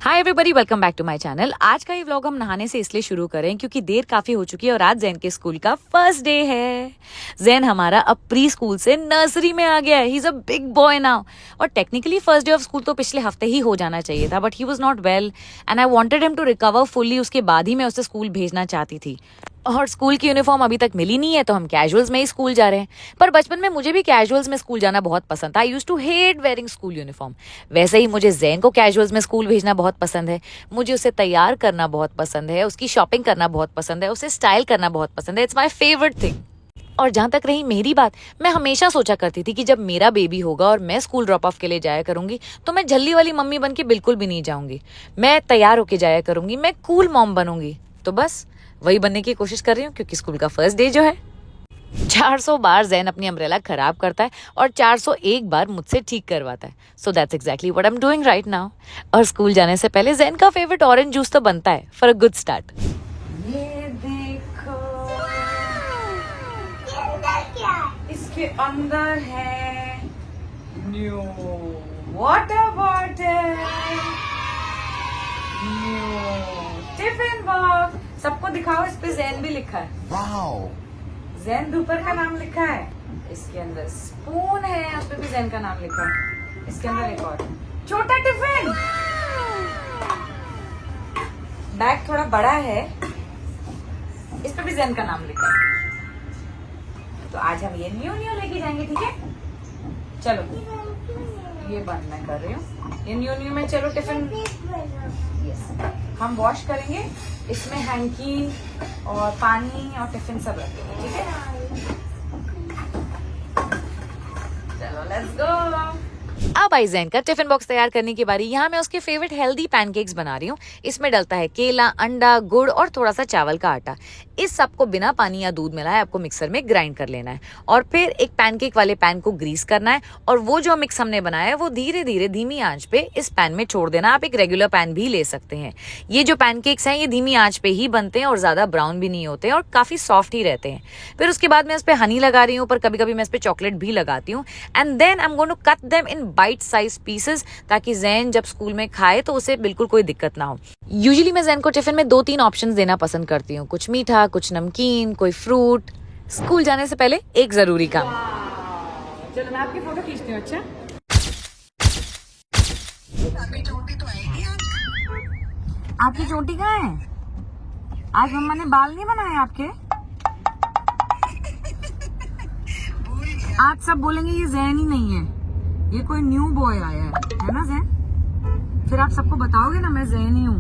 Hi everybody, welcome back to my channel. आज का ये व्लॉग हम नहाने से इसलिए शुरू करें क्योंकि देर काफी हो चुकी है और आज जैन के स्कूल का फर्स्ट डे है। जैन हमारा अब प्री स्कूल से नर्सरी में आ गया है। He is a big boy now. और technically first day of school तो पिछले हफ्ते ही हो जाना चाहिए था, but he was not well and I wanted him to recover fully. उसके बाद ही मैं उसे स्कूल भेजना चाहती थी। और स्कूल की यूनिफॉर्म अभी तक मिली नहीं है तो हम कैजुअल्स में ही स्कूल जा रहे हैं। पर बचपन में मुझे भी कैजुअल्स में स्कूल जाना बहुत पसंद था। I used to hate wearing school uniform. वैसे ही मुझे जैन को कैजुअल्स में स्कूल भेजना बहुत पसंद है। मुझे उसे तैयार करना बहुत पसंद है, उसकी शॉपिंग करना बहुत पसंद है, उसे स्टाइल करना बहुत पसंद है। It's my favourite thing. और जहाँ तक रही मेरी बात, मैं हमेशा सोचा करती थी कि जब मेरा बेबी होगा और मैं स्कूल ड्रॉप ऑफ के लिए जाया करूंगी तो मैं झल्ली वाली मम्मी बन के बिल्कुल भी नहीं जाऊंगी। मैं तैयार होके जाया करूंगी, मैं कूल मॉम बनूंगी। तो बस वही बनने की कोशिश कर रही हूँ क्योंकि स्कूल का फर्स्ट डे जो है। 400 बार जैन अपनी अम्ब्रेला खराब करता है और 401 बार मुझसे ठीक करवाता है। So that's exactly what I am doing right now. और स्कूल जाने से पहले जैन का फेवरेट ऑरेंज जूस तो बनता है फॉर अ गुड स्टार्ट। ये देखो, इसके अंदर है new water bottle, new tiffin box. सबको दिखाओ, इस पे जैन भी लिखा है। वाओ, जैन धूपर का नाम लिखा है। इसके अंदर स्पून है, उस पे भी जैन का नाम लिखा है। इसके अंदर एक और छोटा टिफिन। बैग थोड़ा बड़ा है, इस पे भी जैन का नाम लिखा है। तो आज हम ये न्यू लेके जाएंगे, ठीक है? चलो, ये बंद मैं कर रही हूँ। ये न्यू में चलो टिफिन यस हम वॉश करेंगे। इसमें हैंकी और पानी और टिफिन सब रखेंगे, ठीक है? चलो लेट्स गो। अब आई जैन का टिफिन बॉक्स तैयार करने की बारी। यहाँ मैं उसके फेवरेट हेल्दी पैनकेक्स बना रही हूँ। इसमें डलता है केला, अंडा, गुड़ और थोड़ा सा चावल का आटा। इस सब को बिना पानी या दूध मिलाए आपको मिक्सर में ग्राइंड कर लेना है और फिर एक पैनकेक वाले पैन को ग्रीस करना है और वो जो मिक्स हमने बनाया है वो धीरे धीरे धीमी आंच पे इस पैन में छोड़ देना। आप एक रेगुलर पैन भी ले सकते हैं। ये जो पैनकेक्स हैं ये धीमी आंच पे ही बनते हैं और ज्यादा ब्राउन भी नहीं होते हैं और काफी सॉफ्ट ही रहते हैं। फिर उसके बाद मैं इस पे हनी लगा रही हूँ, पर कभी कभी मैं इस पे चॉकलेट भी लगाती हूँ। And then I am going to cut them in bite size pieces ताकि जैन जब स्कूल में खाए तो उसे बिल्कुल कोई दिक्कत ना हो। यूजुअली मैं जैन को टिफिन में 2-3 ऑप्शंस देना पसंद करती हूँ, कुछ मीठा, कुछ नमकीन, कोई फ्रूट। स्कूल जाने से पहले एक जरूरी काम। चलो मैं आपकी फोटो खींचती हूँ। अच्छा, आपकी चोटी कहाँ है? आज मम्मा ने बाल नहीं बनाए आपके? आज सब बोलेंगे ये जैन ही नहीं है, ये कोई न्यू बॉय आया है ना जैन? फिर आप सबको बताओगे ना मैं जैन ही हूँ।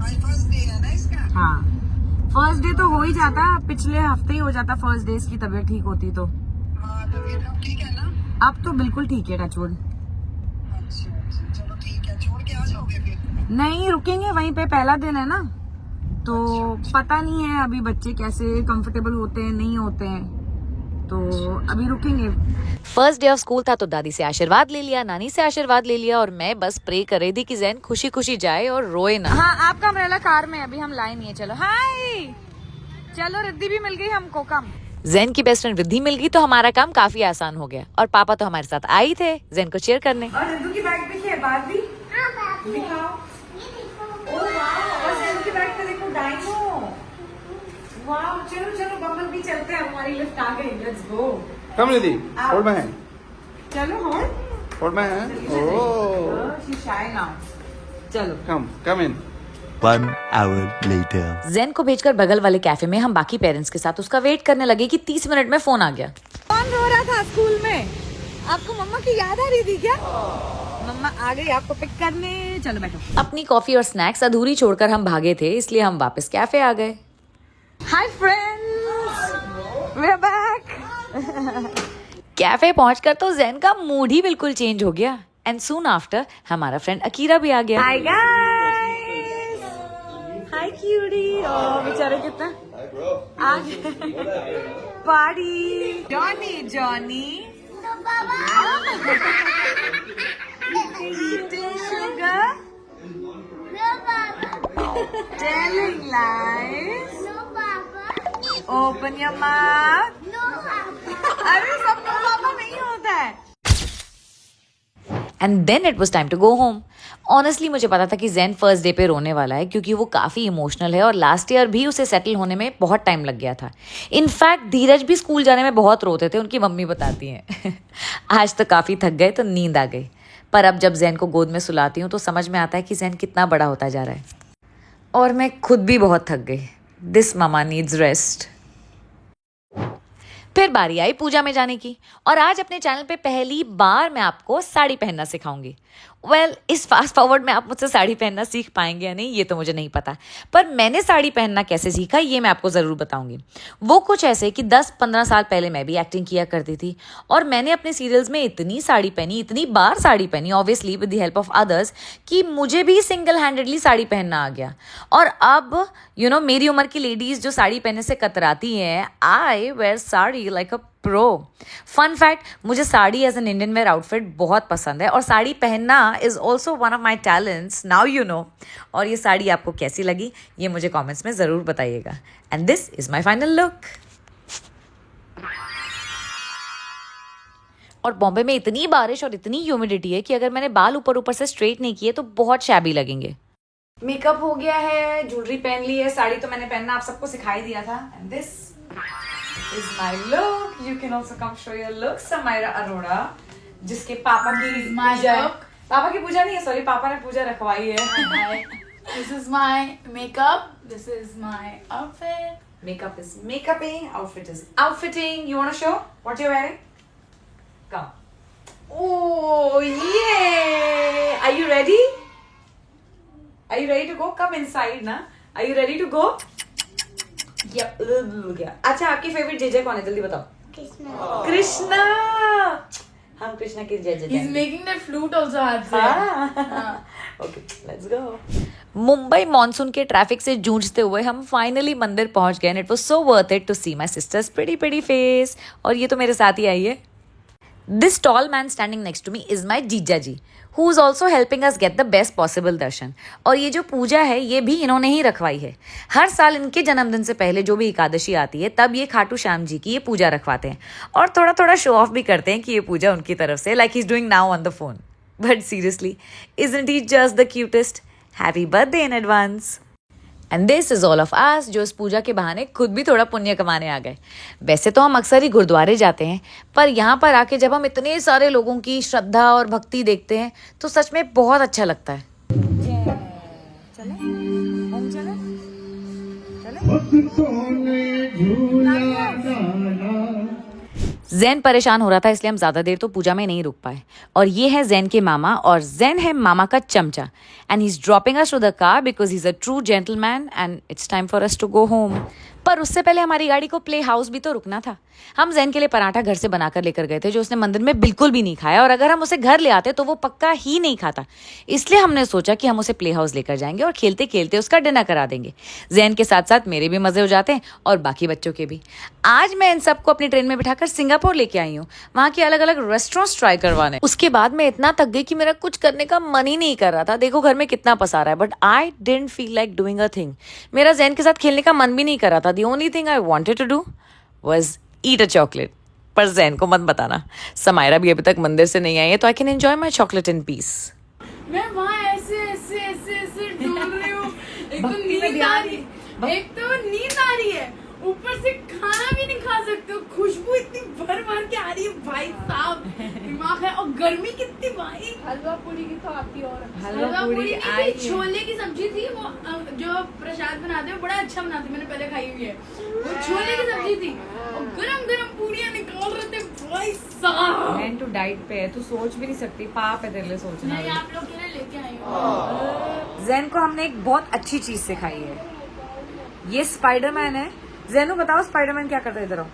फर्स्ट डे है ना इसका? हाँ, फर्स्ट डे तो हो ही जाता, पिछले हफ्ते ही हो जाता फर्स्ट डे इसकी तबीयत ठीक होती तो। हाँ, तबीयत अब ठीक है ना? अब तो बिल्कुल ठीक है, टचवुड। अच्छा, चलो ठीक है, छोड़ के आ जाओगे फिर? नहीं, रुकेंगे वहीं पे, पहला दिन है ना तो पता नहीं है अभी बच्चे कैसे कंफर्टेबल होते हैं नहीं होते हैं, तो अभी रुकेंगे। फर्स्ट डे ऑफ स्कूल था तो दादी से आशीर्वाद ले लिया, नानी से आशीर्वाद ले लिया और मैं बस प्रे कर रही थी कि जैन खुशी खुशी जाए और रोए ना। हाँ, आपका अम्ब्रेला कार में, अभी हम लाए नहीं है। चलो हाय, चलो रिद्धि भी मिल गई हमको। कम जैन की बेस्ट फ्रेंड रिद्धि मिल गई तो हमारा काम काफी आसान हो गया और पापा तो हमारे साथ आए थे जैन को चीयर करने। और रिद्धि की बैग देखिए, बारबी दिखाओ। ओह वाह, और जैन की बैग पे देखो डायनो। वाह, चलो चलो बम्बल भी चलते हैं, हमारी लिफ्ट आ गई। Let's go. Come, Nidhi. Hold my hand. चलो hold. Hold my hand. Oh. She shy now. चलो Come in. 1 hour later. Jain को भेजकर बगल वाले कैफे में हम बाकी पेरेंट्स के साथ उसका वेट करने लगे कि 30 मिनट में फोन आ गया। कौन रो रहा था स्कूल में? आपको मम्मा की याद आ रही थी क्या? मम्मा आ गई आपको पिक करने। चलो बैठो। अपनी कॉफी और स्नैक्स अधूरी छोड़कर हम भागे थे, इसलिए हम वापस कैफे आ गए। Hi friends, we are back. Cafe पहुंचकर तो जैन का मूड ही बिल्कुल चेंज हो गया एंड सून आफ्टर हमारा फ्रेंड अकीरा भी आ गया। हाय गाइस, हाय क्यूटी। ओह बेचारे कितना आ गए party. Johnny sugar, telling lies, open your mouth। अरे सबको पापा नहीं होता है। And then it was time to go home. Honestly मुझे पता था कि जैन फर्स्ट डे पे रोने वाला है क्योंकि वो काफ़ी इमोशनल है और लास्ट ईयर भी उसे सेटल होने में बहुत टाइम लग गया था। इनफैक्ट धीरज भी स्कूल जाने में बहुत रोते थे, उनकी मम्मी बताती हैं। आज तो काफ़ी थक गए तो नींद आ गई, पर अब जब जैन को गोद में सुलाती हूँ तो समझ में आता है कि जैन कितना बड़ा होता जा रहा है। और मैं खुद भी बहुत थक गई। This mama needs rest. फिर बारी आई पूजा में जाने की और आज अपने चैनल पे पहली बार मैं आपको साड़ी पहनना सिखाऊंगी। इस फास्ट फॉरवर्ड में आप मुझसे साड़ी पहनना सीख पाएंगे या नहीं ये तो मुझे नहीं पता, पर मैंने साड़ी पहनना कैसे सीखा ये मैं आपको ज़रूर बताऊंगी। वो कुछ ऐसे कि 10-15 साल पहले मैं भी एक्टिंग किया करती थी और मैंने अपने सीरियल्स में इतनी साड़ी पहनी, इतनी बार साड़ी पहनी, obviously with the help of others, कि मुझे भी सिंगल हैंडेडली साड़ी पहनना आ गया। और अब मेरी उम्र की लेडीज़ जो साड़ी पहनने से कतराती हैं, I wear sari like a pro. Fun fact, मुझे sari as an Indian wear outfit बहुत पसंद है और साड़ी पहनना is also one of my talents, now you know. और ये साड़ी आपको कैसी लगी ये मुझे कमेंट्स में ज़रूर बताइएगा। And this is my final look. और बॉम्बे में इतनी बारिश और इतनी ह्यूमिडिटी है कि अगर मैंने बाल ऊपर ऊपर से स्ट्रेट नहीं किए तो बहुत शैबी लगेंगे। मेकअप हो गया है, ज्वेलरी पहन ली है, साड़ी तो मैंने पहनना आप सबको सिखाई दिया था। And this is my look. You can also come show your look. Samaira Arora, जिसके पापा की पूजा है। पापा की पूजा नहीं है, सॉरी, पापा ने पूजा रखवाई है। This is my makeup. This is my outfit. Makeup is makeuping, outfit is outfitting. You want to show what you're wearing? Come. Oh yeah! Are you ready? Are you ready to go? Come inside, na. Are you ready to go? अच्छा, आपकी favourite JJ कौन है जल्दी बताओ? कृष्णा। हम कृष्णा की JJ. He's making that flute also हाथ से। Okay, let's go. Mumbai monsoon के ट्रैफिक से जूझते हुए हम फाइनली मंदिर पहुंच गए। It was so worth it to see my sister's pretty face. और ये तो मेरे साथ ही आई है। This tall man standing next to me is my जीजा जी, who is also helping us get the best possible दर्शन। और ये जो पूजा है ये भी इन्होंने ही रखवाई है। हर साल इनके जन्मदिन से पहले जो भी एकादशी आती है तब ये खाटू श्याम जी की ये पूजा रखवाते हैं और थोड़ा थोड़ा शो ऑफ भी करते हैं कि ये पूजा उनकी तरफ से, like he's doing now on the phone. But seriously, isn't he just the cutest? Happy birthday in advance. And this is all of us, जो इस पूजा के बहाने खुद भी थोड़ा पुण्य कमाने आ गए। वैसे तो हम अक्सर ही गुरुद्वारे जाते हैं, पर यहाँ पर आके जब हम इतने सारे लोगों की श्रद्धा और भक्ति देखते हैं तो सच में बहुत अच्छा लगता है। जैन परेशान हो रहा था इसलिए हम ज़्यादा देर तो पूजा में नहीं रुक पाए। और ये है जैन के मामा और जैन है मामा का चमचा। And he is dropping us to the car because he is a true gentleman and it's time for us to go home. पर उससे पहले हमारी गाड़ी को प्ले हाउस भी तो रुकना था। हम जैन के लिए पराठा घर से बनाकर लेकर गए थे जो उसने मंदिर में बिल्कुल भी नहीं खाया, और अगर हम उसे घर ले आते तो वो पक्का ही नहीं खाता। इसलिए हमने सोचा कि हम उसे प्ले हाउस लेकर जाएंगे और खेलते खेलते उसका डिनर करा देंगे। जैन के साथ साथ मेरे भी मज़े हो जाते हैं और बाकी बच्चों के भी। आज मैं इन सबको अपनी ट्रेन में बिठाकर सिंगापुर लेके आई हूँ, वहाँ के अलग अलग रेस्टोरेंट्स ट्राई करवाने। उसके बाद मैं इतना थक गई कि मेरा कुछ करने का मन ही नहीं कर रहा था। देखो घर में कितना पसारा है, but I didn't feel like doing a thing. मेरा जैन के साथ खेलने का मन भी नहीं कर रहा था। The only thing I wanted to do was eat a chocolate. पर जैन को मत बताना, समायरा भी अभी तक मंदिर से नहीं आई है तो I can enjoy my chocolate in peace. मैं वहाँ ऐसे डूब रही हूँ। एक तो नींद आ रही है, ऊपर से खाना भी नहीं खा सकते हो। खुशबू इतनी भर के आ रही है भाई साहब, दिमाग है। और गर्मी कितनी भाई। हलवा पूरी की तो आती और हलवा पूरी आई, छोले की सब्जी थी, वो जो प्रसाद बनाते हैं बड़ा अच्छा बनाते, मैंने पहले खाई हुई है। वो छोले की सब्जी थी और गरम पूरियां निकाल रहे थे भाई साहब। मैं तो डाइट पे है, तू सोच भी नहीं सकती, पाप है तेरे लिए सोचना। नहीं, आप लोग के लिए लेके आई हूँ। जैन को हमने एक बहुत अच्छी चीज सिखाई है। ये स्पाइडरमैन है। जैनू बताओ स्पाइडरमैन क्या करता है? इधर आओ,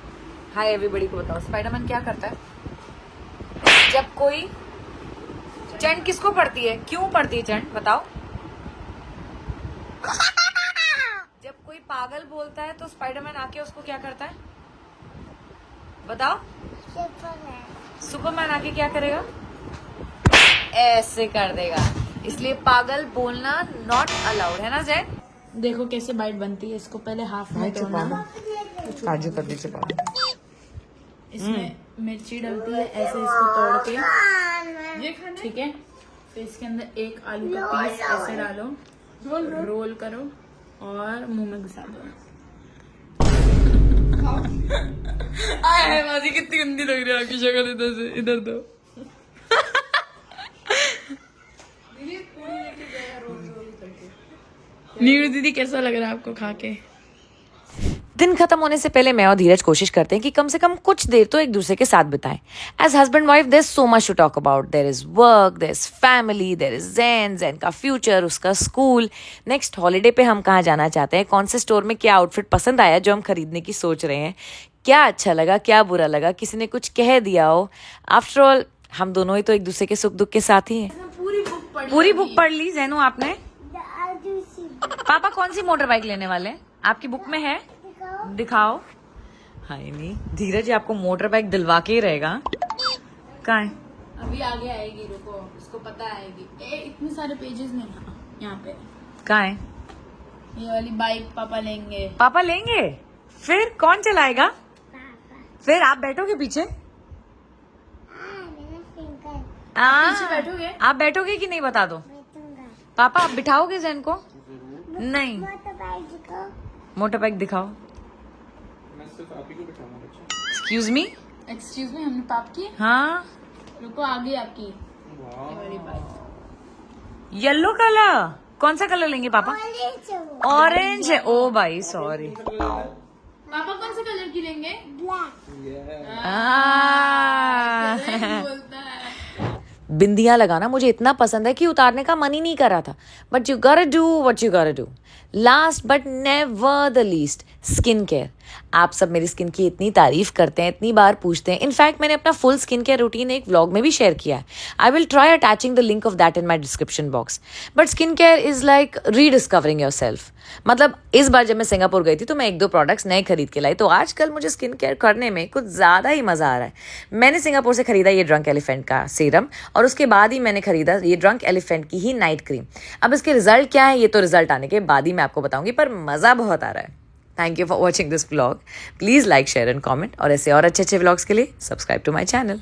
हाय एवरीबॉडी को बताओ स्पाइडरमैन क्या करता है। जब कोई चंड किसको पड़ती है, क्यों पड़ती है चंड बताओ? जब कोई पागल बोलता है तो स्पाइडरमैन आके उसको क्या करता है बताओ? सुपरमैन आके क्या करेगा? ऐसे कर देगा। इसलिए पागल बोलना नॉट अलाउड है ना जैन? देखो कैसे बाइट बनती है। इसको पहले हाफ में तोड़ना, काजू कतली से इसमें मिर्ची डलती है, ऐसे इसको तोड़ के ठीक है, फिर इसके अंदर एक आलू का पीस ऐसे डालो, रोल करो और मुंह में घुसा दो। माजी कितनी गंदी लग रही है आपकी शक्ल, इधर से इधर दो। नीरू दीदी कैसा लग रहा है आपको खा के? दिन खत्म होने से पहले मैं और धीरज कोशिश करते हैं कि कम से कम कुछ देर तो एक दूसरे के साथ बिताएं। As husband wife there is so much to talk about. There is work, there is family, there is Jain का फ्यूचर, उसका स्कूल। नेक्स्ट हॉलीडे पे हम कहाँ जाना चाहते हैं, कौन से स्टोर में क्या आउटफिट पसंद आया जो हम खरीदने की सोच रहे हैं, क्या अच्छा लगा क्या बुरा लगा, किसी ने कुछ कह दिया हो। आफ्टर ऑल हम दोनों ही तो एक दूसरे के सुख दुख के साथ ही हैं। पूरी बुक पढ़ ली जैनू आपने? पापा कौन सी मोटर बाइक लेने वाले हैं? आपकी बुक में है? दिखाओ। हाय नहीं धीरज, आपको मोटर बाइक दिलवा के ही रहेगा। कहाँ है? अभी आगे आएगी, रुको, इसको पता आएगी। इतने सारे पेजेस में यहाँ पे। कहाँ है? ये वाली बाइक पापा लेंगे। पापा लेंगे? फिर कौन चलाएगा? फिर आप बैठोगे पीछे? पीछे बैठोगे? आप बैठोगे कि नहीं बता दो। पापा आप बिठाओगे जैन को? नहीं। मोटर बाइक दिखाओ। Excuse me? एक्सक्यूज मी, हमने पाप की। हाँ रुको, आगे आपकी ये वाली बाइक। Yellow colour. कौन सा कलर लेंगे पापा? ऑरेंज है। ओ भाई सॉरी। पापा कौन से कलर की लेंगे? बोलता है। बिंदियां लगाना मुझे इतना पसंद है कि उतारने का मन ही नहीं कर रहा था। But you gotta do what you gotta do. Last but never the least, skin care. आप सब मेरी स्किन की इतनी तारीफ करते हैं, इतनी बार पूछते हैं। इनफैक्ट मैंने अपना फुल स्किन केयर रूटीन एक व्लॉग में भी शेयर किया है। I will try attaching the link of that in my description box. But skin care is like rediscovering your self. मतलब इस बार जब मैं सिंगापुर गई थी तो मैं 1-2 प्रोडक्ट्स नए खरीद के लाई, तो आजकल मुझे स्किन केयर करने में कुछ ज़्यादा ही मज़ा आ रहा है। मैंने सिंगापुर से खरीदा ये ड्रंक एलिफेंट का सीरम, और उसके बाद ही मैंने खरीदा ये ड्रंक एलिफेंट की ही नाइट क्रीम। अब इसके रिजल्ट क्या है ये तो रिजल्ट आने के बाद ही मैं आपको बताऊंगी, पर मज़ा बहुत आ रहा है। Thank you for watching this vlog. Please like share and comment, और ऐसे और अच्छे अच्छे व्लॉग्स के लिए सब्सक्राइब टू माई चैनल।